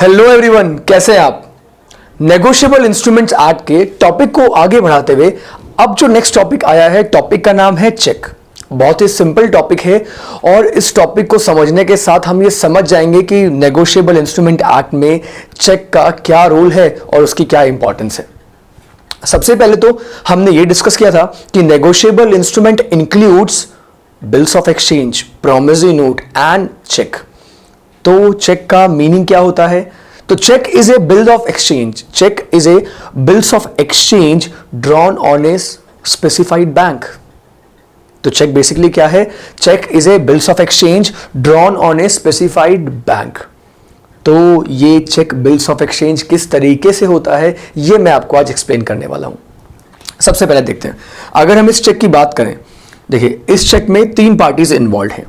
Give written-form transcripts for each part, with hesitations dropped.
Hello everyone, कैसे हैं आप। नेगोशिएबल इंस्ट्रूमेंट्स एक्ट के टॉपिक को आगे बढ़ाते हुए अब जो नेक्स्ट टॉपिक आया है, टॉपिक का नाम है चेक। बहुत ही सिंपल टॉपिक है और इस टॉपिक को समझने के साथ हम ये समझ जाएंगे कि नेगोशिएबल इंस्ट्रूमेंट एक्ट में चेक का क्या रोल है और उसकी क्या इंपॉर्टेंस है। सबसे पहले तो हमने ये डिस्कस किया था कि negotiable instrument includes bills of exchange, promissory note and cheque. तो चेक का मीनिंग क्या होता है? तो cheque is a bill of exchange. Cheque is a bills of exchange drawn on a specified bank. तो चेक बेसिकली क्या है? Cheque is a bills of exchange drawn on a specified bank. तो ये check bills of exchange किस तरीके से होता है, ये मैं आपको आज एक्सप्लेन करने वाला हूं। सबसे पहले देखते हैं, अगर हम इस चेक की बात करें, देखिए इस चेक में 3 पार्टीज इन्वॉल्व हैं।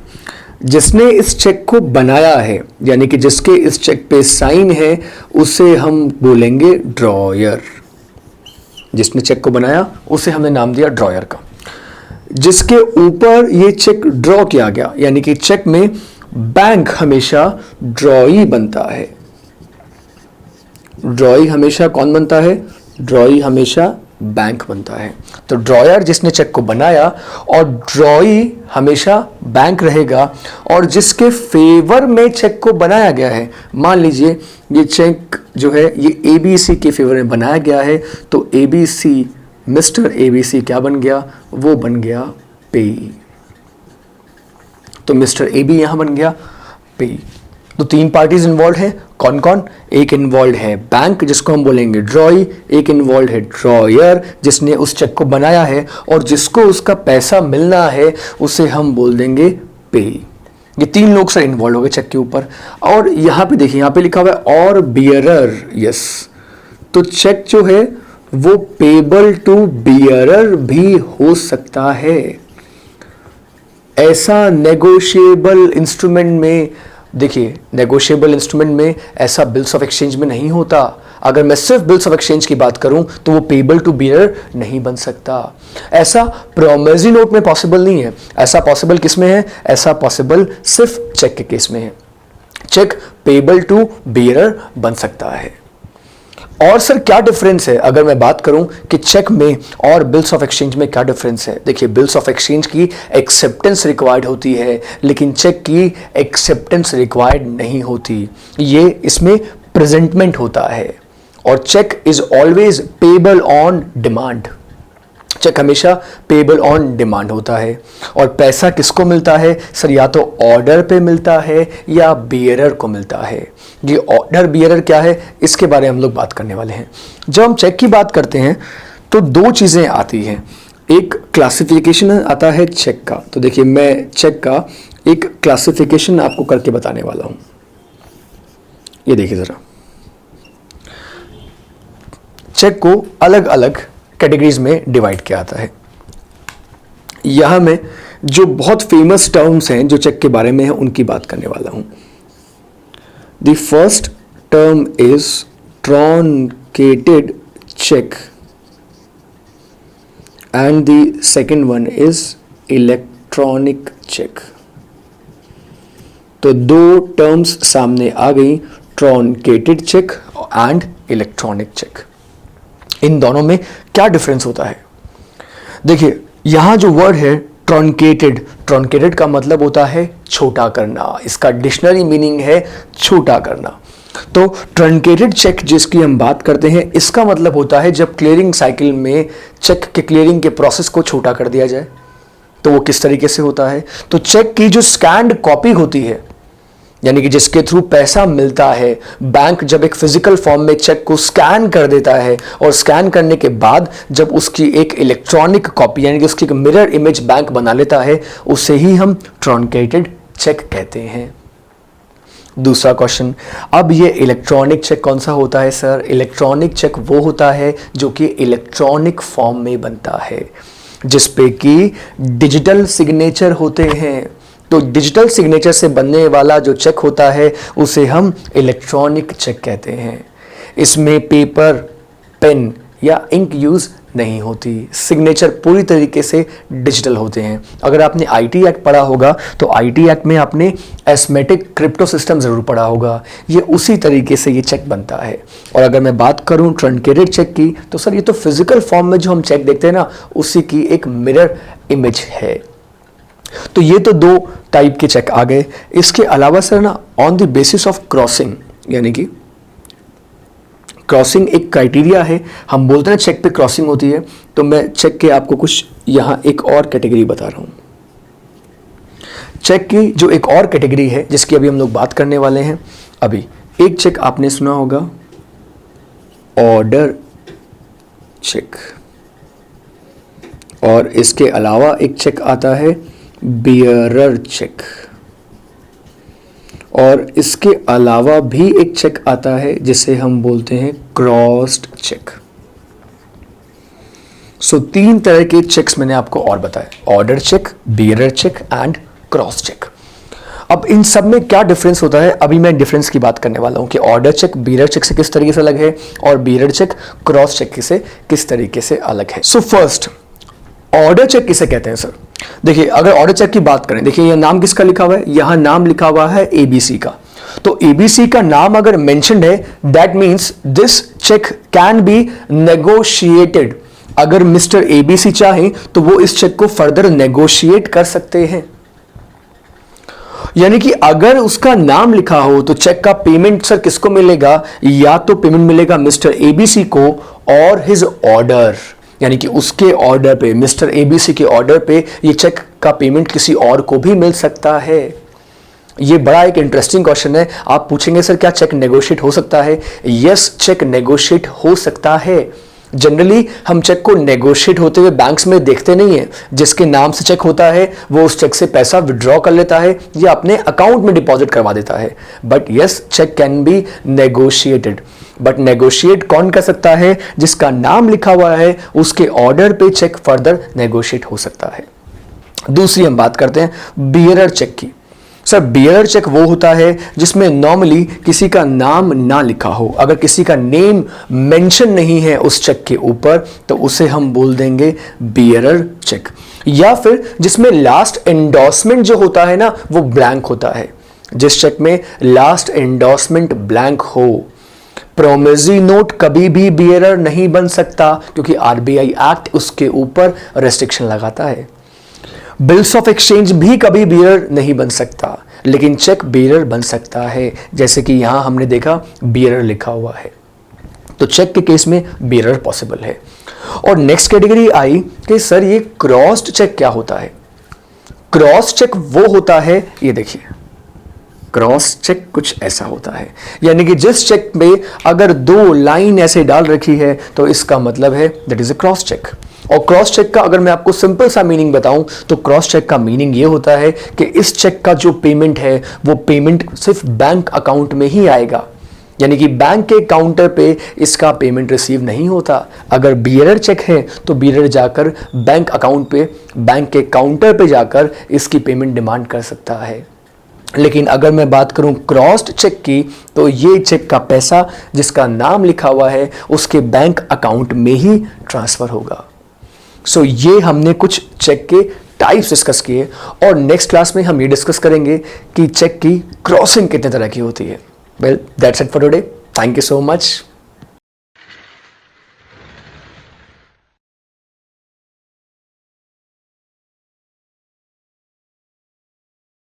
जिसने इस चेक को बनाया है, यानी कि जिसके इस चेक पे साइन है, उसे हम बोलेंगे ड्रॉयर। जिसने चेक को बनाया उसे हमने नाम दिया ड्रॉयर का। जिसके ऊपर ये चेक ड्रॉ किया गया, यानी कि चेक में बैंक हमेशा ड्रॉई बनता है। ड्रॉई हमेशा कौन बनता है? ड्रॉई हमेशा बैंक बनता है। तो ड्रॉयर जिसने चेक को बनाया और ड्रॉई हमेशा बैंक रहेगा। और जिसके फेवर में चेक को बनाया गया है, मान लीजिए ये चेक जो है ये एबीसी के फेवर में बनाया गया है, तो एबीसी, मिस्टर एबीसी क्या बन गया? वो बन गया पेई। तो मिस्टर एबी यहां बन गया पेई। तो 3 पार्टीज इन्वॉल्व है। कौन कौन? एक इन्वॉल्व है बैंक, जिसको हम बोलेंगे ड्रॉई। एक इन्वॉल्व है ड्रॉयर, जिसने उस चेक को बनाया है, और जिसको उसका पैसा मिलना है उसे हम बोल देंगे पे। ये 3 लोग सर इन्वॉल्व हो गए चेक के ऊपर। और यहां पे देखिए, यहां पे लिखा हुआ है और बियरर। यस, तो चेक जो है वो पेबल टू बियरर भी हो सकता है। ऐसा नेगोशिएबल इंस्ट्रूमेंट में, देखिए नेगोशिएबल इंस्ट्रूमेंट में ऐसा बिल्स ऑफ एक्सचेंज में नहीं होता। अगर मैं सिर्फ बिल्स ऑफ एक्सचेंज की बात करूं तो वो पेबल टू बियरर नहीं बन सकता। ऐसा प्रॉमिसरी नोट में पॉसिबल नहीं है। ऐसा पॉसिबल किस में है? ऐसा पॉसिबल सिर्फ चेक के केस में है। चेक पेबल टू बियरर बन सकता है। और सर क्या डिफरेंस है अगर मैं बात करूं कि चेक में और बिल्स ऑफ एक्सचेंज में क्या डिफरेंस है? देखिए बिल्स ऑफ एक्सचेंज की एक्सेप्टेंस रिक्वायर्ड होती है, लेकिन चेक की एक्सेप्टेंस रिक्वायर्ड नहीं होती। ये इसमें प्रेजेंटमेंट होता है। और cheque is always payable on demand. Cheque हमेशा पेबल ऑन डिमांड होता है। और पैसा किसको मिलता है सर? या तो ऑर्डर पे मिलता है या बियरर को मिलता है। ये ऑर्डर बियरर क्या है, इसके बारे में हम लोग बात करने वाले हैं। जब हम चेक की बात करते हैं तो 2 चीजें आती हैं। एक क्लासिफिकेशन आता है चेक का। तो देखिए मैं चेक का एक क्लासिफिकेशन आपको करके बताने वाला हूं। ये देखिए जरा, चेक को अलग अलग कैटेगरीज में डिवाइड किया जाता है। यहां मैं जो बहुत फेमस टर्म्स हैं जो चेक के बारे में है उनकी बात करने वाला हूं। The first term is truncated cheque and the second one is electronic cheque. तो 2 टर्म्स सामने आ गई, truncated cheque and electronic cheque. इन दोनों में क्या डिफरेंस होता है? देखिए यहां जो वर्ड है ट्रॉन्केटेड, ट्रॉन्केटेड का मतलब होता है छोटा करना। इसका डिक्शनरी मीनिंग है छोटा करना। तो ट्रंकेटेड चेक जिसकी हम बात करते हैं, इसका मतलब होता है जब क्लियरिंग साइकिल में चेक के क्लियरिंग के प्रोसेस को छोटा कर दिया जाए। तो वो किस तरीके से होता है? तो चेक की जो स्कैन्ड कॉपी होती है, यानी कि जिसके थ्रू पैसा मिलता है, बैंक जब एक फिजिकल फॉर्म में चेक को स्कैन कर देता है और स्कैन करने के बाद जब उसकी एक इलेक्ट्रॉनिक कॉपी, यानी कि उसकी एक मिरर इमेज बैंक बना लेता है, उसे ही हम ट्रंकेटेड चेक कहते हैं। दूसरा क्वेश्चन, अब ये इलेक्ट्रॉनिक चेक कौन सा होता है सर? इलेक्ट्रॉनिक चेक वो होता है जो कि इलेक्ट्रॉनिक फॉर्म में बनता है, जिसपे कि डिजिटल सिग्नेचर होते हैं। तो डिजिटल सिग्नेचर से बनने वाला जो चेक होता है उसे हम इलेक्ट्रॉनिक चेक कहते हैं। इसमें पेपर, पेन या इंक यूज नहीं होती, सिग्नेचर पूरी तरीके से डिजिटल होते हैं। अगर आपने आईटी एक्ट पढ़ा होगा तो आईटी एक्ट में आपने एस्मेटिक क्रिप्टो सिस्टम ज़रूर पढ़ा होगा, ये उसी तरीके से ये चेक बनता है। और अगर मैं बात करूं ट्रंकेटेड चेक की, तो सर ये तो फिजिकल फॉर्म में जो हम चेक देखते हैं ना, उसी की एक मिरर इमेज है। तो ये तो दो टाइप के चेक आ गए। इसके अलावा सर ना, on the basis of crossing, यानी कि क्रॉसिंग एक क्राइटेरिया है, हम बोलते हैं चेक पे क्रॉसिंग होती है, तो मैं चेक के आपको कुछ यहाँ एक और कैटेगरी बता रहा हूँ। चेक की जो एक और कैटेगरी है जिसकी अभी हम लोग बात करने वाले हैं, अभी एक चेक आपने सुना होगा ऑर्डर चेक, और इसके अलावा एक चेक आता है बियरर चेक, और इसके अलावा भी एक चेक आता है जिसे हम बोलते हैं क्रॉस्ड चेक। सो 3 तरह के चेक्स मैंने आपको और बताए, order cheque, bearer cheque and cross cheque. अब इन सब में क्या डिफरेंस होता है, अभी मैं डिफरेंस की बात करने वाला हूं कि ऑर्डर चेक बियरर चेक से किस तरीके से अलग है और बियरर चेक क्रॉस चेक से किस तरीके से अलग है। सो फर्स्ट, ऑर्डर चेक किसे कहते हैं सर? देखिए, अगर ऑर्डर चेक की बात करें, देखिए यह नाम किसका लिखा हुआ है, यहां नाम लिखा हुआ है एबीसी का। तो एबीसी का नाम अगर मेंशन्ड है, that means this cheque can be negotiated. अगर मिस्टर एबीसी चाहें तो वो इस चेक को फर्दर नेगोशिएट कर सकते हैं। यानी कि अगर उसका नाम लिखा हो तो चेक का पेमेंट सर किसको मिलेगा, या तो पेमेंट मिलेगा मिस्टर एबीसी को और हिज ऑर्डर, यानी कि उसके ऑर्डर पे, मिस्टर एबीसी के ऑर्डर पे ये चेक का पेमेंट किसी और को भी मिल सकता है। ये बड़ा एक इंटरेस्टिंग क्वेश्चन है। आप पूछेंगे सर क्या चेक नेगोशिएट हो सकता है? यस, चेक नेगोशिएट हो सकता है। जनरली हम चेक को नेगोशिएट होते हुए बैंक्स में देखते नहीं है। जिसके नाम से चेक होता है वो उस चेक से पैसा विड्रॉ कर लेता है या अपने अकाउंट में डिपॉजिट करवा देता है। But yes, cheque can be negotiated. But negotiate कौन कर सकता है? जिसका नाम लिखा हुआ है उसके ऑर्डर पे चेक फर्दर नेगोशिएट हो सकता है। दूसरी हम बात करते हैं बियरर चेक की। सर बियरर चेक वो होता है जिसमें नॉर्मली किसी का नाम ना लिखा हो। अगर किसी का नेम मेंशन नहीं है उस चेक के ऊपर तो उसे हम बोल देंगे बियरर चेक। या फिर जिसमें लास्ट एंडोर्समेंट जो होता है ना वो ब्लैंक होता है। जिस चेक में लास्ट एंडोर्समेंट ब्लैंक हो। प्रोमिसरी नोट कभी भी बियरर नहीं बन सकता क्योंकि आरबीआई एक्ट उसके ऊपर रेस्ट्रिक्शन लगाता है। बिल्स ऑफ एक्सचेंज भी कभी बियरर नहीं बन सकता, लेकिन चेक बियरर बन सकता है। जैसे कि यहां हमने देखा बियरर लिखा हुआ है, तो चेक के केस में बियरर पॉसिबल है। और नेक्स्ट कैटेगरी आई कि सर ये क्रॉस्ड चेक क्या होता है? क्रॉस चेक वो होता है, ये देखिए क्रॉस चेक कुछ ऐसा होता है, यानी कि जिस चेक में अगर 2 लाइन ऐसे डाल रखी है तो इसका मतलब है that is a cross cheque. और क्रॉस चेक का अगर मैं आपको सिंपल सा मीनिंग बताऊं तो क्रॉस चेक का मीनिंग ये होता है कि इस चेक का जो पेमेंट है वो पेमेंट सिर्फ बैंक अकाउंट में ही आएगा, यानी कि बैंक के काउंटर पे इसका पेमेंट रिसीव नहीं होता। अगर बियरर चेक है तो बियरर जाकर बैंक अकाउंट पे, बैंक के काउंटर पे जाकर इसकी पेमेंट डिमांड कर सकता है। लेकिन अगर मैं बात करूं क्रॉस्ड चेक की तो ये चेक का पैसा जिसका नाम लिखा हुआ है उसके बैंक अकाउंट में ही ट्रांसफर होगा। सो ये हमने कुछ चेक के टाइप्स डिस्कस किए और नेक्स्ट क्लास में हम ये डिस्कस करेंगे कि चेक की क्रॉसिंग कितने तरह की होती है। Well that's it for today. Thank you so much.